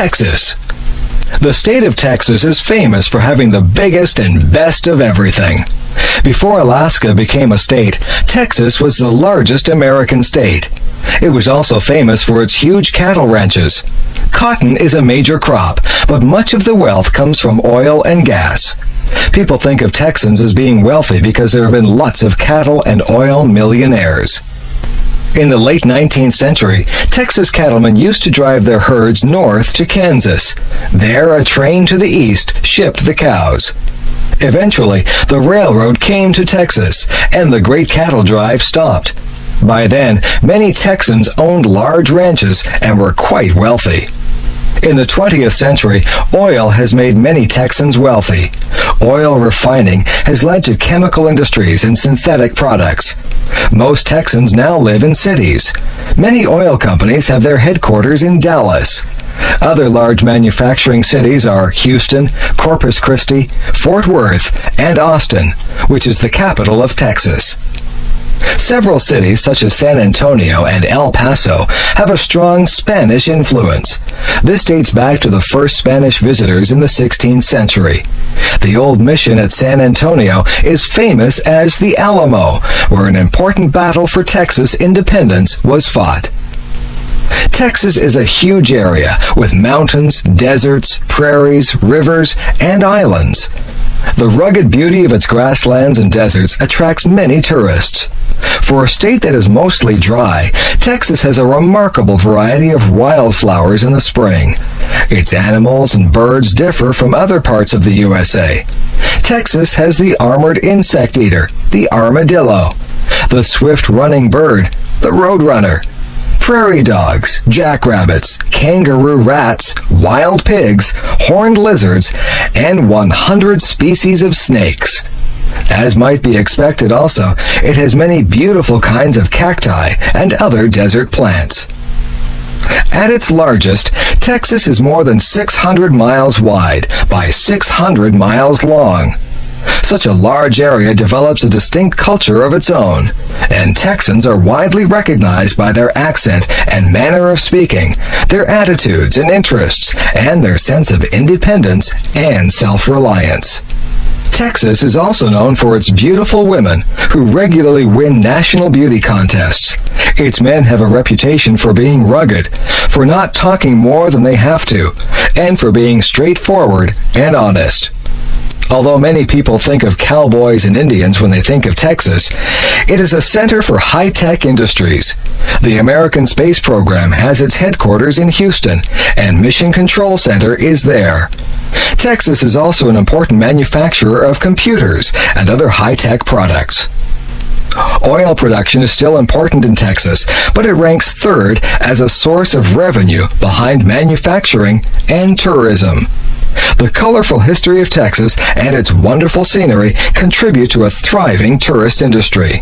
Texas. The state of Texas is famous for having the biggest and best of everything. Before Alaska became a state, Texas was the largest American state. It was also famous for its huge cattle ranches. Cotton is a major crop, but much of the wealth comes from oil and gas. People think of Texans as being wealthy because there have been lots of cattle and oil millionaires. In the late 19th century, Texas cattlemen used to drive their herds north to Kansas. There, a train to the east shipped the cows. Eventually, the railroad came to Texas, and the great cattle drive stopped. By then, many Texans owned large ranches and were quite wealthy. In the 20th century, oil has made many Texans wealthy. Oil refining has led to chemical industries and synthetic products. Most Texans now live in cities. Many oil companies have their headquarters in Dallas. Other large manufacturing cities are Houston, Corpus Christi, Fort Worth, and Austin, which is the capital of Texas. Several cities, such as San Antonio and El Paso, have a strong Spanish influence. This dates back to the first Spanish visitors in the 16th century. The old mission at San Antonio is famous as the Alamo, where an important battle for Texas independence was fought. Texas is a huge area with mountains, deserts, prairies, rivers, and islands. The rugged beauty of its grasslands and deserts attracts many tourists. For a state that is mostly dry, Texas has a remarkable variety of wildflowers in the spring. Its animals and birds differ from other parts of the USA. Texas has the armored insect eater, the armadillo, the swift-running bird, the roadrunner, prairie dogs, jackrabbits, kangaroo rats, wild pigs, horned lizards, and 100 species of snakes. As might be expected also, it has many beautiful kinds of cacti and other desert plants. At its largest, Texas is more than 600 miles wide by 600 miles long. Such a large area develops a distinct culture of its own, and Texans are widely recognized by their accent and manner of speaking, their attitudes and interests, and their sense of independence and self-reliance. Texas is also known for its beautiful women, who regularly win national beauty contests. Its men have a reputation for being rugged, for not talking more than they have to, and for being straightforward and honest. Although many people think of cowboys and Indians when they think of Texas, it is a center for high-tech industries. The American Space Program has its headquarters in Houston, and Mission Control Center is there. Texas is also an important manufacturer of computers and other high-tech products. Oil production is still important in Texas, but it ranks third as a source of revenue behind manufacturing and tourism. The colorful history of Texas and its wonderful scenery contribute to a thriving tourist industry.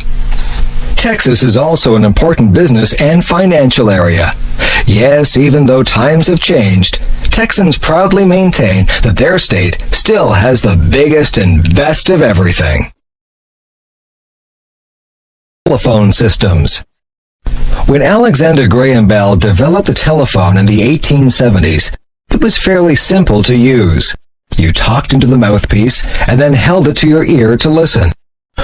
Texas is also an important business and financial area. Yes, even though times have changed, Texans proudly maintain that their state still has the biggest and best of everything. Telephone systems. When Alexander Graham Bell developed the telephone in the 1870s, it was fairly simple to use. You talked into the mouthpiece and then held it to your ear to listen.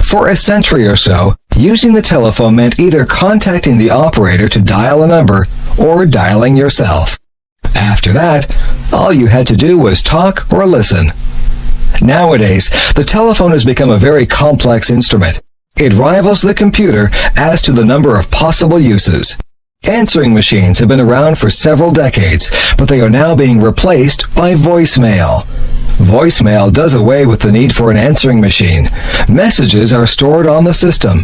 For a century or so, using the telephone meant either contacting the operator to dial a number or dialing yourself. After that, all you had to do was talk or listen. Nowadays, the telephone has become a very complex instrument. It rivals the computer as to the number of possible uses. Answering machines have been around for several decades, but they are now being replaced by voicemail. Voicemail does away with the need for an answering machine. Messages are stored on the system.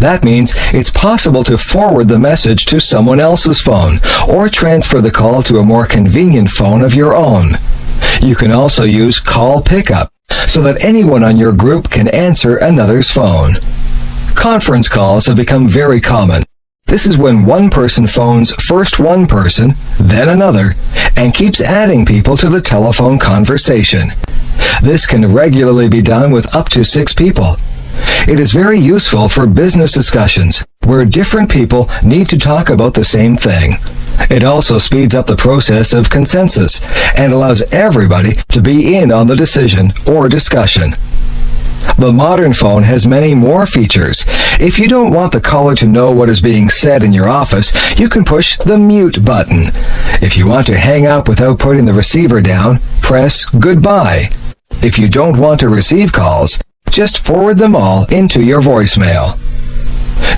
That means it's possible to forward the message to someone else's phone, or transfer the call to a more convenient phone of your own. You can also use call pickup, so that anyone on your group can answer another's phone. Conference calls have become very common. This is when one person phones first one person, then another, and keeps adding people to the telephone conversation. This can regularly be done with up to 6 people. It is very useful for business discussions, where different people need to talk about the same thing. It also speeds up the process of consensus and allows everybody to be in on the decision or discussion. The modern phone has many more features. If you don't want the caller to know what is being said in your office, you can push the mute button. If you want to hang up without putting the receiver down, press goodbye. If you don't want to receive calls, just forward them all into your voicemail.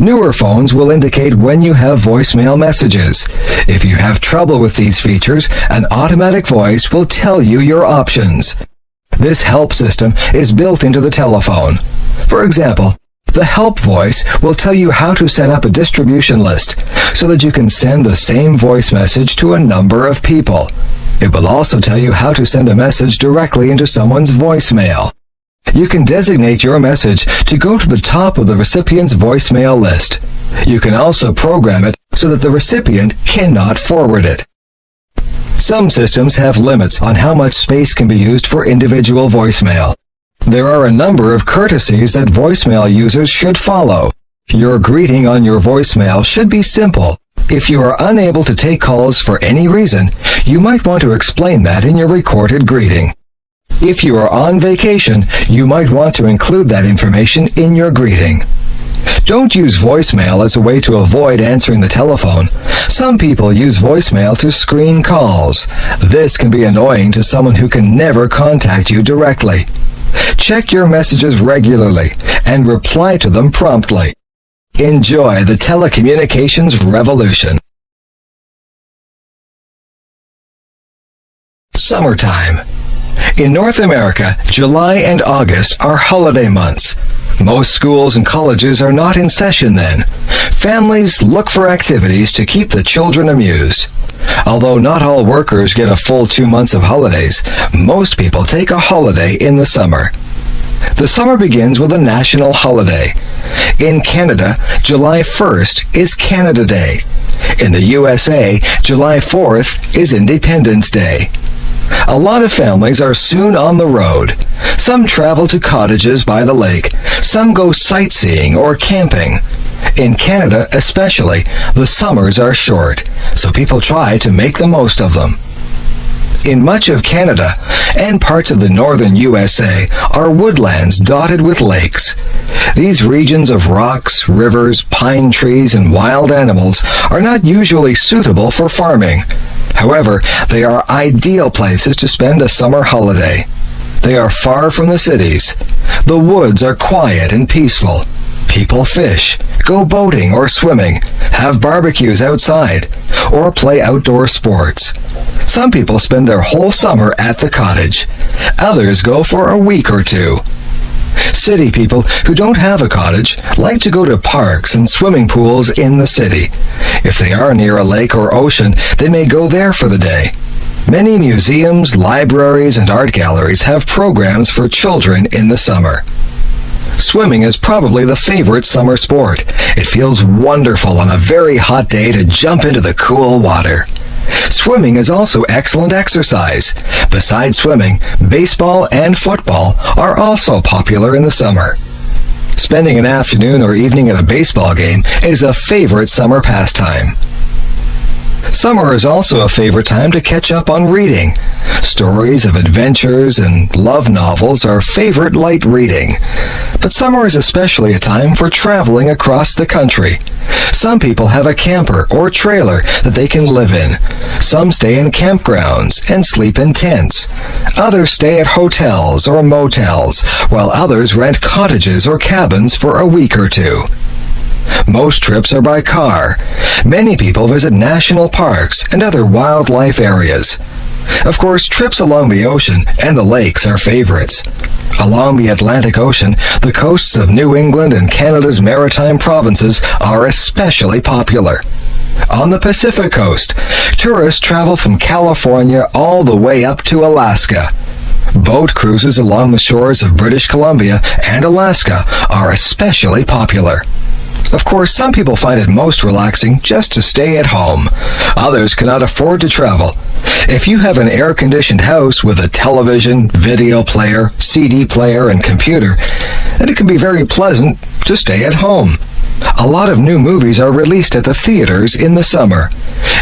Newer phones will indicate when you have voicemail messages. If you have trouble with these features, an automatic voice will tell you your options. This help system is built into the telephone. For example, the help voice will tell you how to set up a distribution list so that you can send the same voice message to a number of people. It will also tell you how to send a message directly into someone's voicemail. You can designate your message to go to the top of the recipient's voicemail list. You can also program it so that the recipient cannot forward it. Some systems have limits on how much space can be used for individual voicemail. There are a number of courtesies that voicemail users should follow. Your greeting on your voicemail should be simple. If you are unable to take calls for any reason, you might want to explain that in your recorded greeting. If you are on vacation, you might want to include that information in your greeting. Don't use voicemail as a way to avoid answering the telephone. Some people use voicemail to screen calls. This can be annoying to someone who can never contact you directly. Check your messages regularly and reply to them promptly. Enjoy the telecommunications revolution. Summertime. In North America, July and August are holiday months. Most schools and colleges are not in session then. Families look for activities to keep the children amused. Although not all workers get a full 2 months of holidays, most people take a holiday in the summer. The summer begins with a national holiday. In Canada, July 1st is Canada Day. In the USA, July 4th is Independence Day. A lot of families are soon on the road. Some travel to cottages by the lake. Some go sightseeing or camping. In Canada especially, the summers are short, so people try to make the most of them. In much of Canada and parts of the northern USA are woodlands dotted with lakes. These regions of rocks, rivers, pine trees, and wild animals are not usually suitable for farming. However, they are ideal places to spend a summer holiday. They are far from the cities. The woods are quiet and peaceful. People fish, go boating or swimming, have barbecues outside, or play outdoor sports. Some people spend their whole summer at the cottage. Others go for a week or two. City people who don't have a cottage like to go to parks and swimming pools in the city. If they are near a lake or ocean, they may go there for the day. Many museums, libraries, and art galleries have programs for children in the summer. Swimming is probably the favorite summer sport. It feels wonderful on a very hot day to jump into the cool water. Swimming is also excellent exercise. Besides swimming, baseball and football are also popular in the summer. Spending an afternoon or evening at a baseball game is a favorite summer pastime. Summer is also a favorite time to catch up on reading. Stories of adventures and love novels are favorite light reading. But summer is especially a time for traveling across the country. Some people have a camper or trailer that they can live in. Some stay in campgrounds and sleep in tents. Others stay at hotels or motels, while others rent cottages or cabins for a week or two. Most trips are by car. Many people visit national parks and other wildlife areas. Of course, trips along the ocean and the lakes are favorites. Along the Atlantic Ocean, the coasts of New England and Canada's maritime provinces are especially popular. On the Pacific Coast, tourists travel from California all the way up to Alaska. Boat cruises along the shores of British Columbia and Alaska are especially popular. Of course, some people find it most relaxing just to stay at home. Others cannot afford to travel. If you have an air-conditioned house with a television, video player, CD player, and computer, then it can be very pleasant to stay at home. A lot of new movies are released at the theaters in the summer.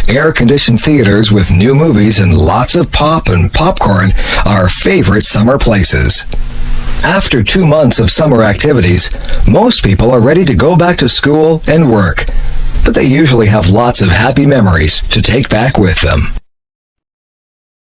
Air-conditioned theaters with new movies and lots of pop and popcorn are favorite summer places. After 2 months of summer activities, most people are ready to go back to school and work, but they usually have lots of happy memories to take back with them.